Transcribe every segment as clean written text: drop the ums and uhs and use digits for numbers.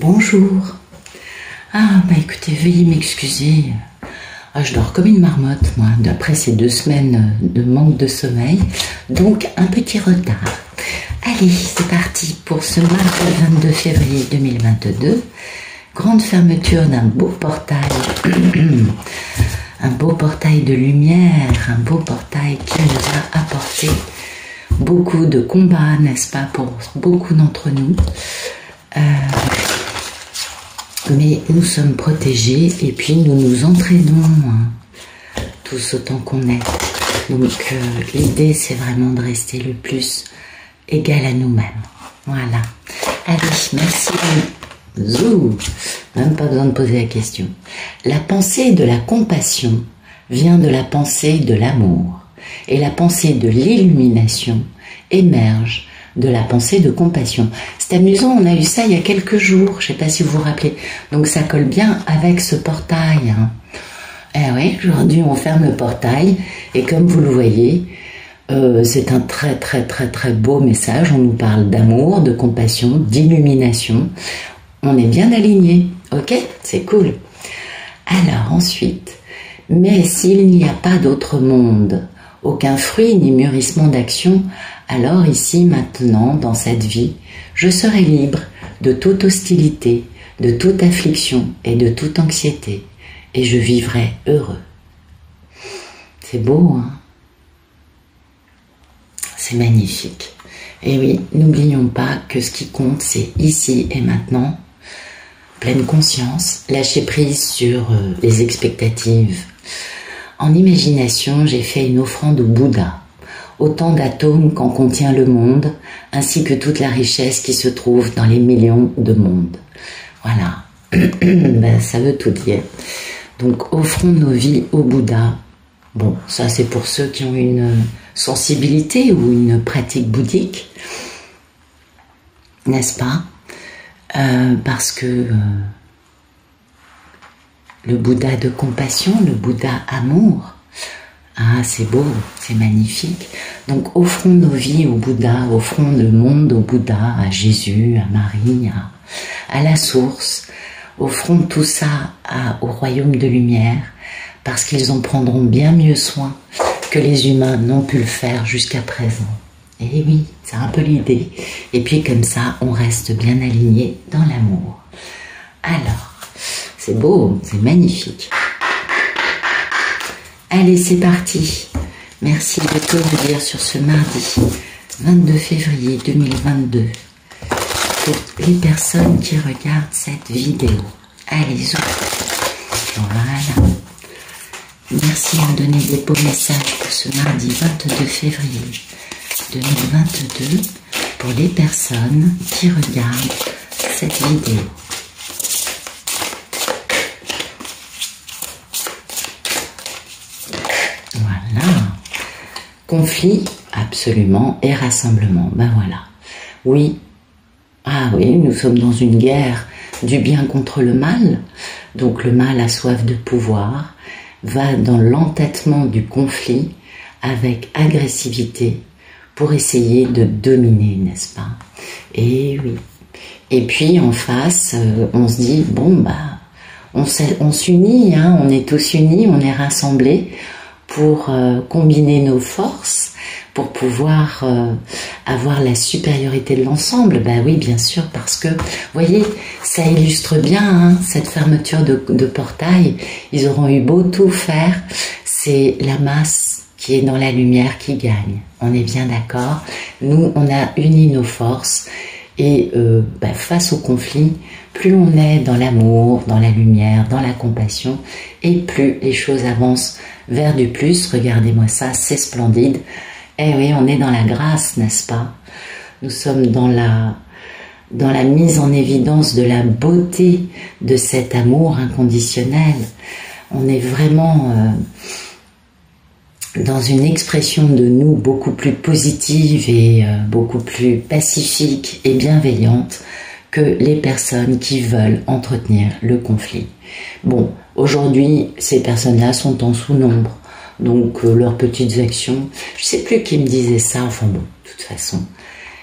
Bonjour. Ah, bah écoutez, veuillez m'excuser. Ah, je dors comme une marmotte, moi, d'après ces 2 semaines de manque de sommeil. Donc, un petit retard. Allez, c'est parti pour ce mardi 22 février 2022. Grande fermeture d'un beau portail. Un beau portail de lumière, un beau portail qui nous a apporté beaucoup de combats, n'est-ce pas, pour beaucoup d'entre nous. Mais nous sommes protégés et puis nous nous entraînons tous autant qu'on est. Donc l'idée c'est vraiment de rester le plus égal à nous-mêmes. Voilà. Allez, merci. Zou. Même pas besoin de poser la question. La pensée de la compassion vient de la pensée de l'amour. Et la pensée de l'illumination émerge de la pensée de compassion. C'est amusant, on a eu ça il y a quelques jours, je ne sais pas si vous vous rappelez. Donc ça colle bien avec ce portail. Eh oui, aujourd'hui on ferme le portail et comme vous le voyez, c'est un très très très très beau message. On nous parle d'amour, de compassion, d'illumination. On est bien alignés, ok? C'est cool. Alors ensuite, mais s'il n'y a pas d'autre monde, aucun fruit ni mûrissement d'action, alors ici, maintenant, dans cette vie, je serai libre de toute hostilité, de toute affliction et de toute anxiété, et je vivrai heureux. C'est beau, hein? C'est magnifique. Et oui, n'oublions pas que ce qui compte, c'est ici et maintenant, pleine conscience, lâcher prise sur les expectatives. En imagination, j'ai fait une offrande au Bouddha. Autant d'atomes qu'en contient le monde, ainsi que toute la richesse qui se trouve dans les millions de mondes. Voilà, ben, ça veut tout dire. Donc offrons nos vies au Bouddha. Bon, ça c'est pour ceux qui ont une sensibilité ou une pratique bouddhique, n'est-ce pas? Parce que le Bouddha de compassion, le Bouddha amour, ah, c'est beau, c'est magnifique. Donc, offrons nos vies au Bouddha, offrons le monde au Bouddha, à Jésus, à Marie, à la source. Offrons tout ça au royaume de lumière, parce qu'ils en prendront bien mieux soin que les humains n'ont pu le faire jusqu'à présent. Et oui, c'est un peu l'idée. Et puis, comme ça, on reste bien aligné dans l'amour. Alors, c'est beau, c'est magnifique. Allez, c'est parti. Merci de tout vous dire sur ce mardi 22 février 2022 pour les personnes qui regardent cette vidéo. Allez, voilà. Merci de me donner des beaux messages pour ce mardi 22 février 2022 pour les personnes qui regardent cette vidéo. Conflit, absolument, et rassemblement, ben voilà. Oui, ah oui, nous sommes dans une guerre du bien contre le mal, donc le mal a soif de pouvoir, va dans l'entêtement du conflit avec agressivité pour essayer de dominer, n'est-ce pas? Et oui. Et puis en face, on se dit, bon, bah, on s'unit, hein, on est tous unis, on est rassemblés, pour combiner nos forces, pour pouvoir avoir la supériorité de l'ensemble. Ben oui, bien sûr, parce que, vous voyez, ça illustre bien hein, cette fermeture de portail. Ils auront eu beau tout faire, c'est la masse qui est dans la lumière qui gagne. On est bien d'accord. Nous, on a uni nos forces et ben, face au conflit, plus on est dans l'amour, dans la lumière, dans la compassion, et plus les choses avancent vers du plus. Regardez-moi ça, c'est splendide. Eh oui, on est dans la grâce, n'est-ce pas? Nous sommes dans la mise en évidence de la beauté de cet amour inconditionnel. On est vraiment dans une expression de nous beaucoup plus positive et beaucoup plus pacifique et bienveillante que les personnes qui veulent entretenir le conflit. Bon, aujourd'hui, ces personnes-là sont en sous-nombre, donc leurs petites actions, je ne sais plus qui me disait ça, enfin bon, de toute façon,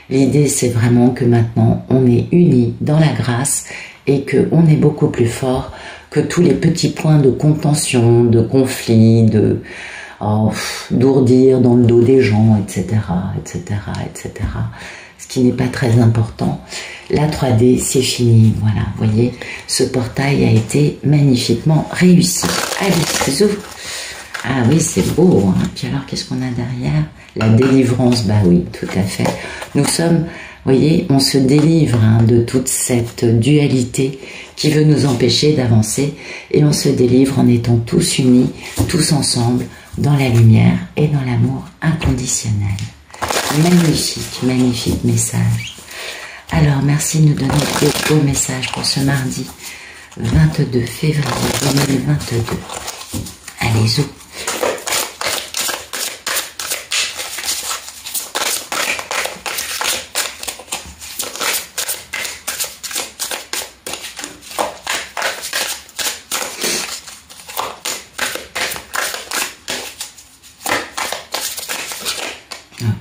l'idée c'est vraiment que maintenant, on est unis dans la grâce et qu'on est beaucoup plus fort que tous les petits points de contention, de conflit, d'ourdir dans le dos des gens, etc., etc., etc. Ce qui n'est pas très important. La 3D, c'est fini. Voilà, vous voyez, ce portail a été magnifiquement réussi. Allez, zou. Ah oui, c'est beau. Hein. Puis alors, qu'est-ce qu'on a derrière? La délivrance, bah oui, tout à fait. Nous sommes, vous voyez, on se délivre de toute cette dualité qui veut nous empêcher d'avancer, et on se délivre en étant tous unis, tous ensemble, dans la lumière et dans l'amour inconditionnel. Magnifique, magnifique message. Alors, merci de nous donner de beaux messages pour ce mardi 22 février 2022. Allez, zou.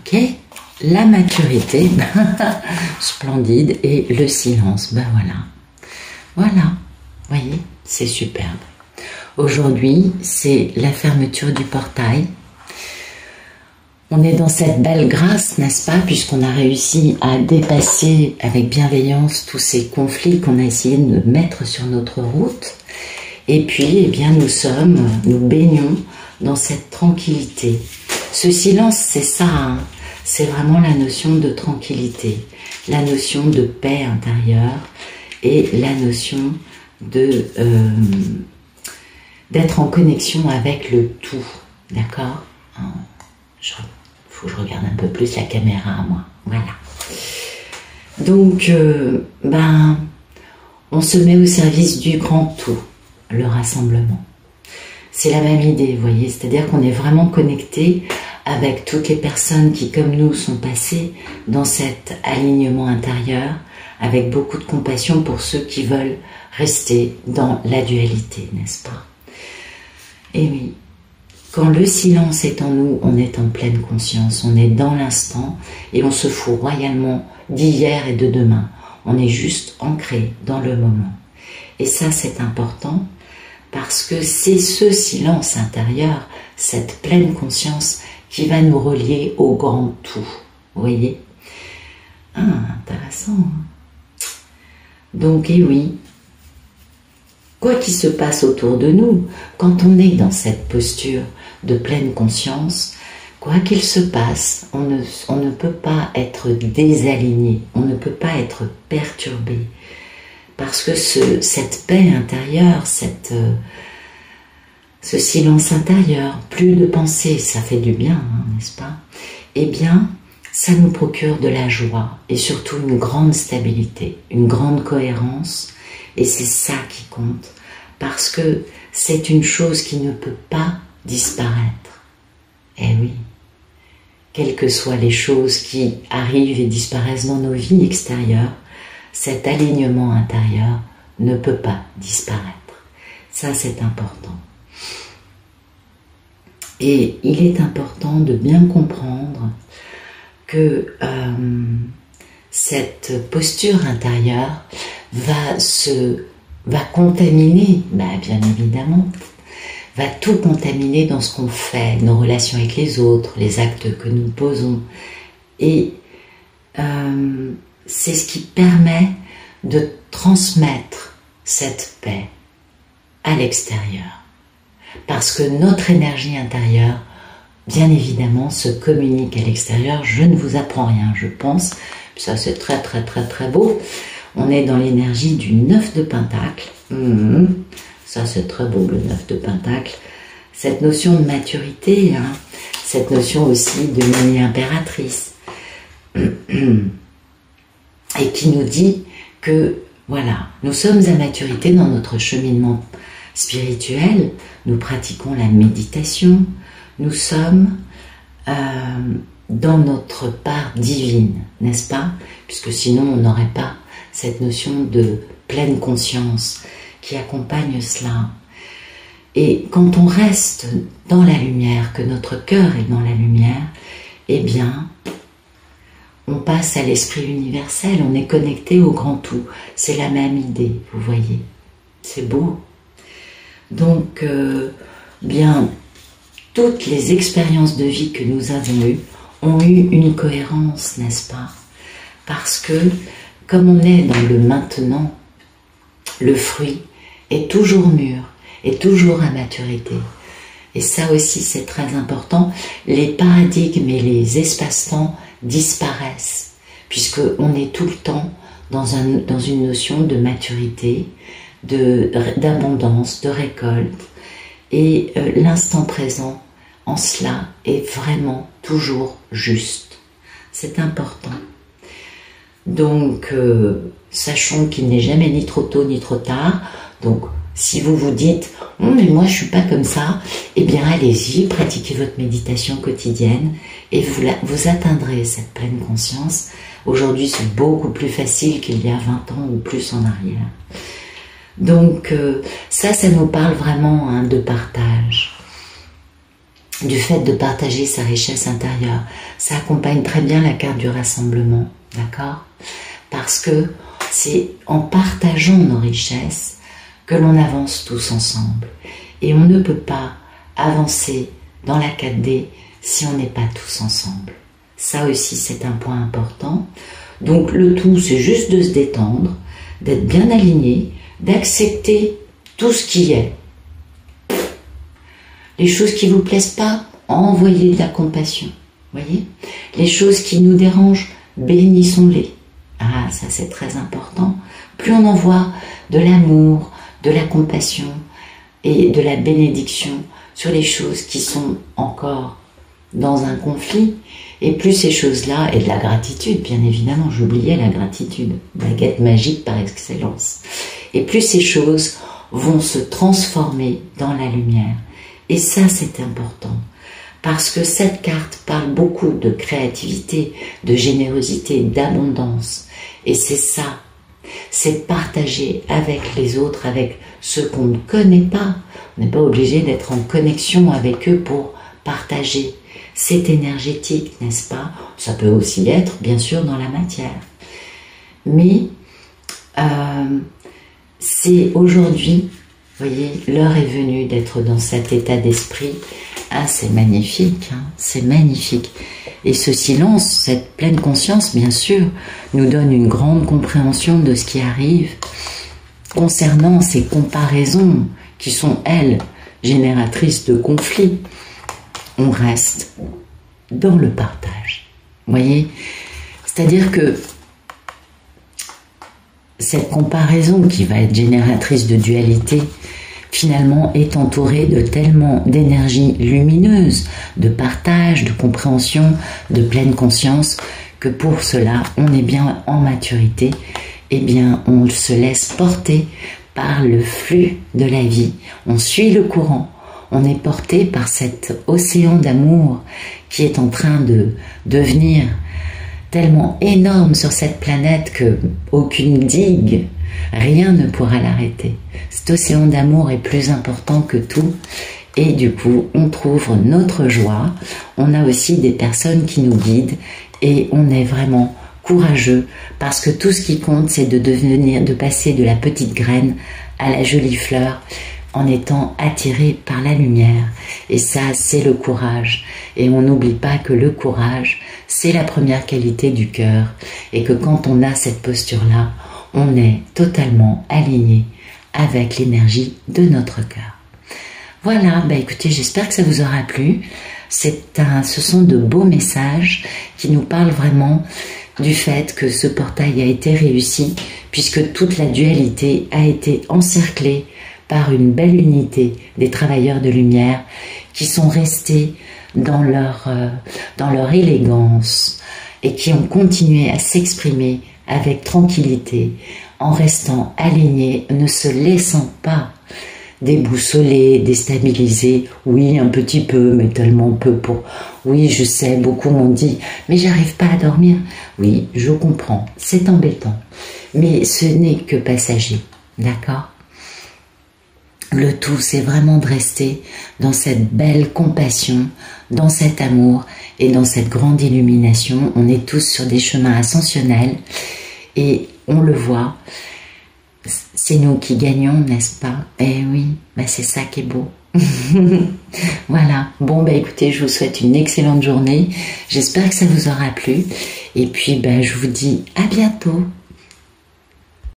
Ok, la maturité, splendide, et le silence, ben voilà. Voilà, voyez, c'est superbe. Aujourd'hui, c'est la fermeture du portail. On est dans cette belle grâce, n'est-ce pas, puisqu'on a réussi à dépasser avec bienveillance tous ces conflits qu'on a essayé de mettre sur notre route. Et puis, eh bien, nous baignons dans cette tranquillité. Ce silence, c'est ça, hein. C'est vraiment la notion de tranquillité, la notion de paix intérieure et la notion d'être en connexion avec le tout, d'accord? Faut que je regarde un peu plus la caméra, moi, voilà. Donc, on se met au service du grand tout, le rassemblement. C'est la même idée, vous voyez, c'est-à-dire qu'on est vraiment connecté avec toutes les personnes qui, comme nous, sont passées dans cet alignement intérieur, avec beaucoup de compassion pour ceux qui veulent rester dans la dualité, n'est-ce pas? Et oui, quand le silence est en nous, on est en pleine conscience, on est dans l'instant et on se fout royalement d'hier et de demain. On est juste ancré dans le moment. Et ça, c'est important parce que c'est ce silence intérieur, cette pleine conscience qui va nous relier au grand tout. Vous voyez? Ah, intéressant. Donc, et oui, quoi qu'il se passe autour de nous, quand on est dans cette posture de pleine conscience, quoi qu'il se passe, on ne peut pas être désaligné, on ne peut pas être perturbé. Parce que cette paix intérieure, ce silence intérieur, plus de pensée, ça fait du bien, hein, n'est-ce pas? Eh bien, ça nous procure de la joie et surtout une grande stabilité, une grande cohérence, et c'est ça qui compte, parce que c'est une chose qui ne peut pas disparaître. Eh oui, quelles que soient les choses qui arrivent et disparaissent dans nos vies extérieures, cet alignement intérieur ne peut pas disparaître. Ça, c'est important. Et il est important de bien comprendre que cette posture intérieure va contaminer, bien évidemment, va tout contaminer dans ce qu'on fait, nos relations avec les autres, les actes que nous posons. Et c'est ce qui permet de transmettre cette paix à l'extérieur. Parce que notre énergie intérieure, bien évidemment, se communique à l'extérieur. Je ne vous apprends rien, je pense. Ça, c'est très, très, très, très beau. On est dans l'énergie du 9 de Pentacle. Ça, c'est très beau, le 9 de Pentacle. Cette notion de maturité, hein, cette notion aussi de mini-impératrice. Et qui nous dit que, voilà, nous sommes à maturité dans notre cheminement spirituel, nous pratiquons la méditation, nous sommes dans notre part divine, n'est-ce pas? Puisque sinon on n'aurait pas cette notion de pleine conscience qui accompagne cela. Et quand on reste dans la lumière, que notre cœur est dans la lumière, eh bien, on passe à l'esprit universel, on est connecté au grand tout. C'est la même idée, vous voyez. C'est beau. Donc, bien, toutes les expériences de vie que nous avons eues ont eu une cohérence, n'est-ce pas? Parce que, comme on est dans le maintenant, le fruit est toujours mûr, est toujours à maturité. Et ça aussi, c'est très important. Les paradigmes et les espaces-temps disparaissent, puisqu'on est tout le temps dans une notion de maturité, d'abondance, de récolte. Et l'instant présent, en cela, est vraiment toujours juste. C'est important. Donc, sachons qu'il n'est jamais ni trop tôt ni trop tard. Donc, si vous vous dites « mais moi je suis pas comme ça », eh bien allez-y, pratiquez votre méditation quotidienne et vous atteindrez cette pleine conscience. Aujourd'hui, c'est beaucoup plus facile qu'il y a 20 ans ou plus en arrière. Donc, ça nous parle vraiment de partage. Du fait de partager sa richesse intérieure. Ça accompagne très bien la carte du rassemblement, d'accord? Parce que c'est en partageant nos richesses que l'on avance tous ensemble. Et on ne peut pas avancer dans la 4D si on n'est pas tous ensemble. Ça aussi, c'est un point important. Donc le tout, c'est juste de se détendre, d'être bien aligné, d'accepter tout ce qui est. Les choses qui ne vous plaisent pas, envoyez de la compassion. Voyez? Les choses qui nous dérangent, bénissons-les. Ah, ça c'est très important. Plus on envoie de l'amour, de la compassion et de la bénédiction sur les choses qui sont encore dans un conflit, et plus ces choses-là, et de la gratitude, bien évidemment, j'oubliais la gratitude, baguette magique par excellence, et plus ces choses vont se transformer dans la lumière. Et ça, c'est important, parce que cette carte parle beaucoup de créativité, de générosité, d'abondance, et c'est ça. C'est partager avec les autres, avec ceux qu'on ne connaît pas. On n'est pas obligé d'être en connexion avec eux pour partager. C'est énergétique, n'est-ce pas? Ça peut aussi être, bien sûr, dans la matière. Mais c'est aujourd'hui, vous voyez, l'heure est venue d'être dans cet état d'esprit. Ah, c'est magnifique, hein, c'est magnifique. Et ce silence, cette pleine conscience, bien sûr, nous donne une grande compréhension de ce qui arrive concernant ces comparaisons qui sont, elles, génératrices de conflits. On reste dans le partage. Vous voyez? C'est-à-dire que cette comparaison qui va être génératrice de dualité, finalement, est entourée de tellement d'énergie lumineuse, de partage, de compréhension, de pleine conscience, que pour cela, on est bien en maturité, et bien on se laisse porter par le flux de la vie, on suit le courant, on est porté par cet océan d'amour qui est en train de devenir tellement énorme sur cette planète que aucune digue, rien ne pourra l'arrêter. Cet océan d'amour est plus important que tout et du coup on trouve notre joie. On a aussi des personnes qui nous guident et on est vraiment courageux parce que tout ce qui compte c'est de passer de la petite graine à la jolie fleur en étant attiré par la lumière. Et ça, c'est le courage. Et on n'oublie pas que le courage, c'est la première qualité du cœur. Et que quand on a cette posture-là, on est totalement aligné avec l'énergie de notre cœur. Voilà, bah écoutez, j'espère que ça vous aura plu. Ce sont de beaux messages qui nous parlent vraiment du fait que ce portail a été réussi, puisque toute la dualité a été encerclée par une belle unité des travailleurs de lumière qui sont restés dans leur élégance et qui ont continué à s'exprimer avec tranquillité en restant alignés, ne se laissant pas déboussoler, déstabiliser. Oui, un petit peu, mais tellement peu pour... Oui, je sais, beaucoup m'ont dit, mais j'arrive pas à dormir. Oui, je comprends, c'est embêtant, mais ce n'est que passager, d'accord ? Le tout, c'est vraiment de rester dans cette belle compassion, dans cet amour et dans cette grande illumination. On est tous sur des chemins ascensionnels et on le voit. C'est nous qui gagnons, n'est-ce pas? Eh oui, c'est ça qui est beau. Voilà, bon écoutez, je vous souhaite une excellente journée, j'espère que ça vous aura plu, et puis je vous dis à bientôt.